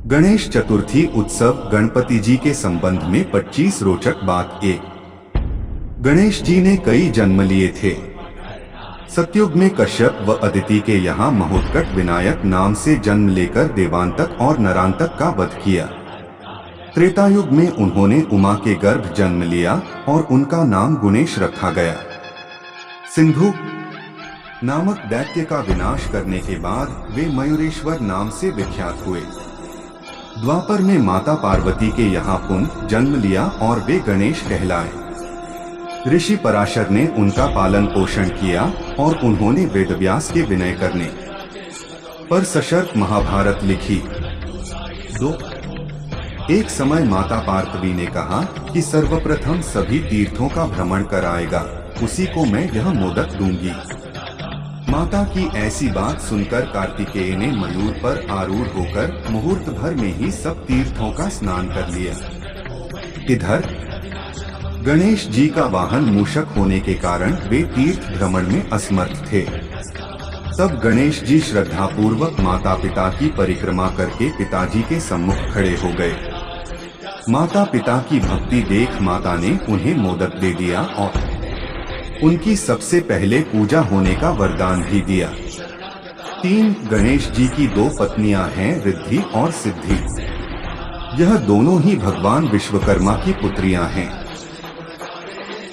गणेश चतुर्थी उत्सव गणपति जी के संबंध में 25 रोचक बात। 1। गणेश जी ने कई जन्म लिए थे। सतयुग में कश्यप व अदिति के यहाँ महोत्कट विनायक नाम से जन्म लेकर देवांतक और नरांतक का वध किया। त्रेतायुग में उन्होंने उमा के गर्भ जन्म लिया और उनका नाम गुणेश रखा गया। सिंधु नामक दैत्य का विनाश करने के बाद वे मयूरेश्वर नाम से विख्यात हुए। द्वापर में माता पार्वती के यहाँ पुन जन्म लिया और वे गणेश कहलाए। ऋषि पराशर ने उनका पालन पोषण किया और उन्होंने वेदव्यास के विनय करने पर सशर्त महाभारत लिखी। 2। एक समय माता पार्वती ने कहा कि सर्वप्रथम सभी तीर्थों का भ्रमण कराएगा, उसी को मैं यह मोदक दूंगी। माता की ऐसी बात सुनकर कार्तिकेय ने मयूर पर आरूढ़ होकर मुहूर्त भर में ही सब तीर्थों का स्नान कर लिया। इधर गणेश जी का वाहन मूषक होने के कारण वे तीर्थ भ्रमण में असमर्थ थे। तब गणेश जी श्रद्धापूर्वक माता पिता की परिक्रमा करके पिताजी के सम्मुख खड़े हो गए। माता पिता की भक्ति देख माता ने उन्हें मोदक दे दिया और उनकी सबसे पहले पूजा होने का वरदान भी दिया। 3। गणेश जी की 2 पत्नियां हैं, रिद्धि और सिद्धि। यह दोनों ही भगवान विश्वकर्मा की पुत्रियां हैं।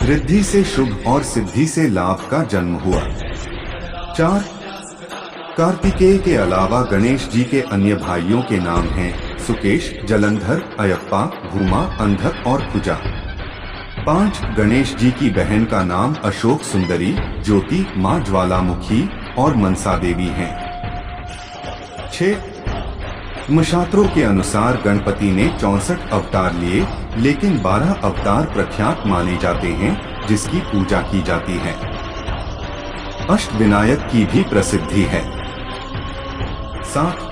रिद्धि से शुभ और सिद्धि से लाभ का जन्म हुआ। 4। कार्तिकेय के अलावा गणेश जी के अन्य भाइयों के नाम हैं सुकेश, जलंधर, अयप्पा, भूमा, अंधक और कुजा। 5। गणेश जी की बहन का नाम अशोक सुंदरी, ज्योति, माँ ज्वालामुखी और मनसा देवी हैं। 6। मशात्रों के अनुसार गणपति ने 64 अवतार लिए, लेकिन 12 अवतार प्रख्यात माने जाते हैं जिसकी पूजा की जाती है। अष्टविनायक की भी प्रसिद्धि है। 7।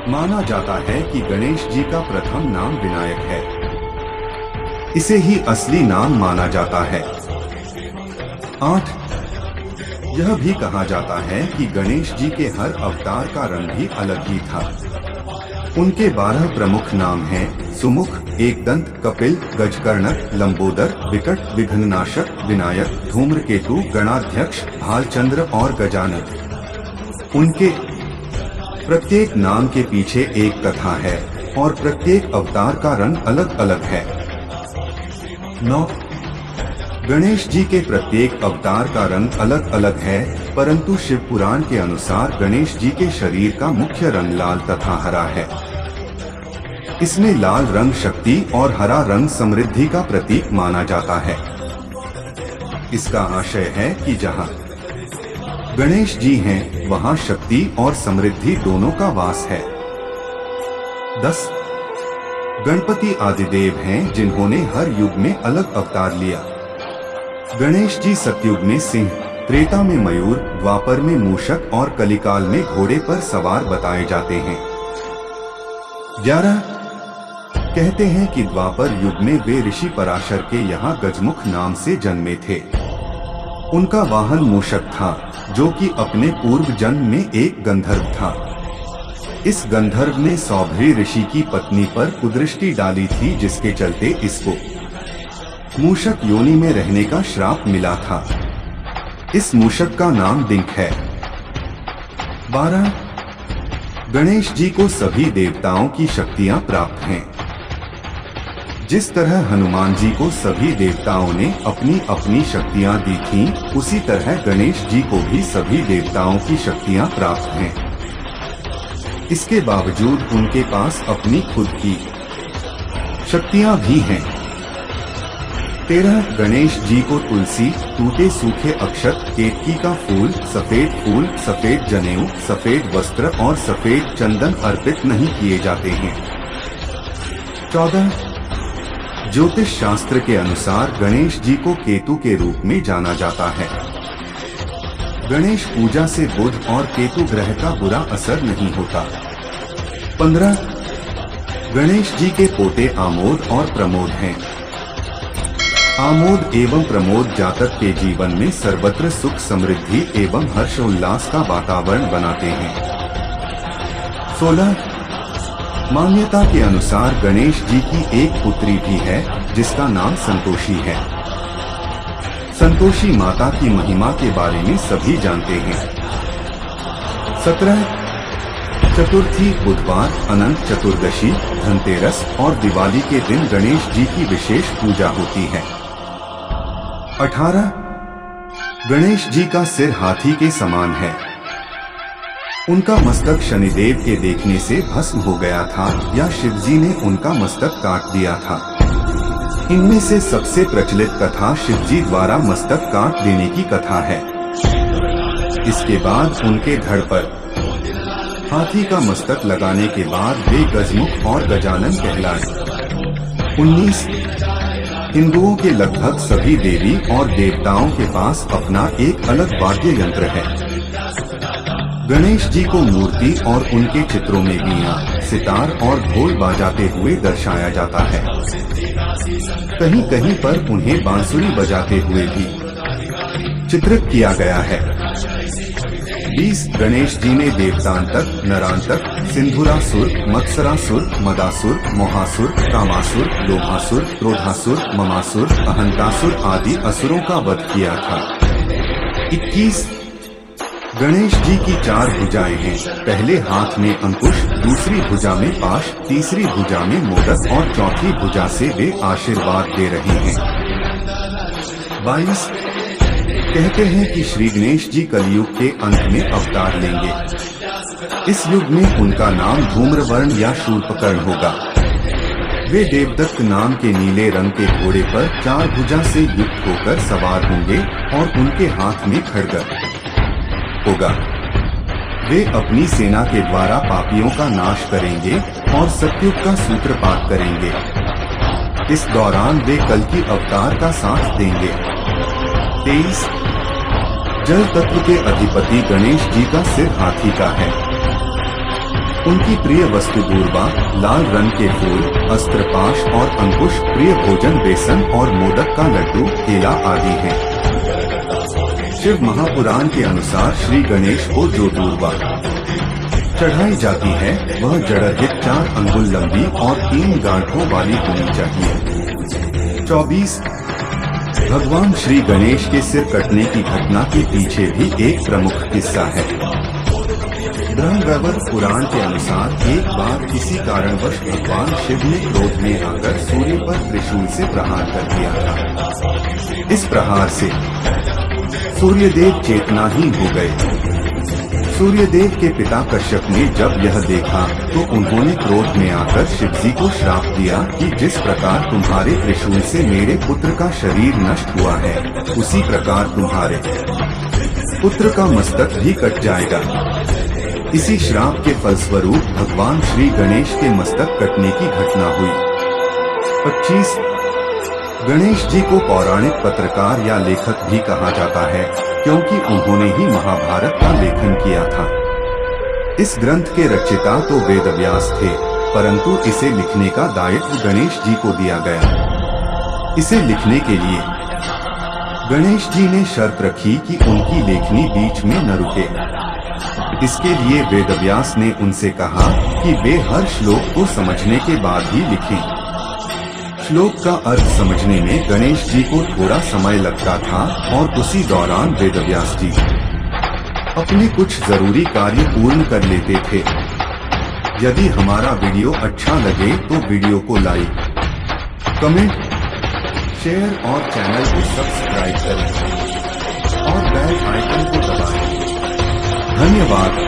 माना जाता है कि गणेश जी का प्रथम नाम विनायक है। इसे ही असली नाम माना जाता है। 8। यह भी कहा जाता है कि गणेश जी के हर अवतार का रंग भी अलग ही था। उनके 12 प्रमुख नाम हैं सुमुख, एकदंत, कपिल, गजकर्णक, लंबोदर, विकट, विघ्ननाशक, विनायक, धूम्रकेतु, गणाध्यक्ष, भालचंद्र और गजानन। उनके प्रत्येक नाम के पीछे एक कथा है और प्रत्येक अवतार का रंग अलग अलग है। 9। गणेश जी के प्रत्येक अवतार का रंग अलग अलग है, परंतु शिव पुराण के अनुसार गणेश जी के शरीर का मुख्य रंग लाल तथा हरा है। इसमें लाल रंग शक्ति और हरा रंग समृद्धि का प्रतीक माना जाता है। इसका आशय है कि जहाँ गणेश जी हैं, वहाँ शक्ति और समृद्धि दोनों का वास है। 10। गणपति आदिदेव हैं जिन्होंने हर युग में अलग अवतार लिया। गणेश जी सतयुग में सिंह, त्रेता में मयूर, द्वापर में मूषक और कलिकाल में घोड़े पर सवार बताए जाते हैं। 11। कहते हैं कि द्वापर युग में वे ऋषि पराशर के यहाँ गजमुख नाम से जन्मे थे। उनका वाहन मूषक था, जो कि अपने पूर्व जन्म में एक गंधर्व था। इस गंधर्व ने सौभरी ऋषि की पत्नी पर कुदृष्टि डाली थी, जिसके चलते इसको मूषक योनि में रहने का श्राप मिला था। इस मूषक का नाम डिंक है। 12। गणेश जी को सभी देवताओं की शक्तियां प्राप्त हैं। जिस तरह हनुमान जी को सभी देवताओं ने अपनी अपनी शक्तियां दी थीं, उसी तरह गणेश जी को भी सभी देवताओं की शक्तियां प्राप्त हैं। इसके बावजूद उनके पास अपनी खुद की शक्तियां भी हैं। 13। गणेश जी को तुलसी, टूटे सूखे अक्षत, केतकी का फूल, सफेद जनेऊ, सफेद वस्त्र और सफेद चंदन अर्पित नहीं किए जाते हैं। 14। ज्योतिष शास्त्र के अनुसार गणेश जी को केतु के रूप में जाना जाता है। गणेश पूजा से बुध और केतु ग्रह का बुरा असर नहीं होता। 15। गणेश जी के पोते आमोद और प्रमोद हैं। आमोद एवं प्रमोद जातक के जीवन में सर्वत्र सुख समृद्धि एवं हर्षोल्लास का वातावरण बनाते हैं। 16 मान्यता के अनुसार गणेश जी की एक पुत्री भी है जिसका नाम संतोषी है। संतोषी माता की महिमा के बारे में सभी जानते हैं। 17 चतुर्थी बुधवार, अनंत चतुर्दशी, धनतेरस और दिवाली के दिन गणेश जी की विशेष पूजा होती है। 18 गणेश जी का सिर हाथी के समान है। उनका मस्तक शनिदेव के देखने से भस्म हो गया था या शिवजी ने उनका मस्तक काट दिया था। इनमें से सबसे प्रचलित कथा शिवजी द्वारा मस्तक काट देने की कथा है। इसके बाद उनके धड़ पर हाथी का मस्तक लगाने के बाद वे गजमुख और गजानन कहलाए। 19 हिंदुओं के लगभग सभी देवी और देवताओं के पास अपना एक अलग वाद्य यंत्र है। गणेश जी को मूर्ति और उनके चित्रों में वीणा, सितार और ढोल बजाते हुए दर्शाया जाता है। कहीं कहीं पर उन्हें बांसुरी बजाते हुए भी चित्रित किया गया है। 20 गणेश जी ने देवतांतक, नरांतक, सिंधुरासुर, मत्सरासुर, मदासुर, मोहासुर, कामासुर, लोभासुर, क्रोधासुर, ममासुर, अहंतासुर आदि असुरों का वध किया था। 21 गणेश जी की 4 भुजाएं हैं। पहले हाथ में अंकुश, दूसरी भुजा में पाश, तीसरी भुजा में मोदक और चौथी भुजा से वे आशीर्वाद दे रहे हैं। 22 कहते हैं कि श्री गणेश जी कलयुग के अंत में अवतार लेंगे। इस युग में उनका नाम धूम्रवर्ण या शूर्पकर्ण होगा। वे देवदत्त नाम के नीले रंग के घोड़े पर 4 भुजा से युक्त होकर सवार होंगे और उनके हाथ में खड्ग होगा। वे अपनी सेना के द्वारा पापियों का नाश करेंगे और सत्युग का सूत्रपात करेंगे। इस दौरान वे कल की अवतार का साथ देंगे। 23 जल तत्व के अधिपति गणेश जी का सिर हाथी का है। उनकी प्रिय वस्तु दूर्वा, लाल रंग के फूल, अस्त्रपाश और अंकुश, प्रिय भोजन बेसन और मोदक का लड्डू, केला आदि हैं। शिव महापुराण के अनुसार श्री गणेश को जो दूर्वा चढ़ाई जाती है वह जड़रहित 4 अंगुल लंबी और 3 गांठों वाली होनी चाहिए। 24 भगवान श्री गणेश के सिर कटने की घटना के पीछे भी एक प्रमुख किस्सा है। ब्रह्मवैवर्त पुराण के अनुसार एक बार किसी कारणवश भगवान शिव ने क्रोध में आकर सूर्य पर त्रिशूल से प्रहार कर दिया था। इस प्रहार से सूर्यदेव चेतनाहीन हो गए। सूर्यदेव के पिता कश्यप ने जब यह देखा तो उन्होंने क्रोध में आकर शिवजी को श्राप दिया कि जिस प्रकार तुम्हारे त्रिशूल से मेरे पुत्र का शरीर नष्ट हुआ है, उसी प्रकार तुम्हारे पुत्र का मस्तक भी कट जाएगा। इसी श्राप के फलस्वरूप भगवान श्री गणेश के मस्तक कटने की घटना हुई। 25 गणेश जी को पौराणिक पत्रकार या लेखक भी कहा जाता है क्योंकि उन्होंने ही महाभारत का लेखन किया था। इस ग्रंथ के रचयिता तो वेदव्यास थे, परंतु इसे लिखने का दायित्व गणेश जी को दिया गया। इसे लिखने के लिए गणेश जी ने शर्त रखी कि उनकी लेखनी बीच में न रुके। इसके लिए वेदव्यास ने उनसे कहा कि वे हर श्लोक को समझने के बाद ही लिखें। श्लोक का अर्थ समझने में गणेश जी को थोड़ा समय लगता था और उसी दौरान वेदव्यास जी अपने कुछ जरूरी कार्य पूर्ण कर लेते थे। यदि हमारा वीडियो अच्छा लगे तो वीडियो को लाइक, कमेंट, शेयर और चैनल को सब्सक्राइब करें और बेल आइकन को दबाएं। धन्यवाद।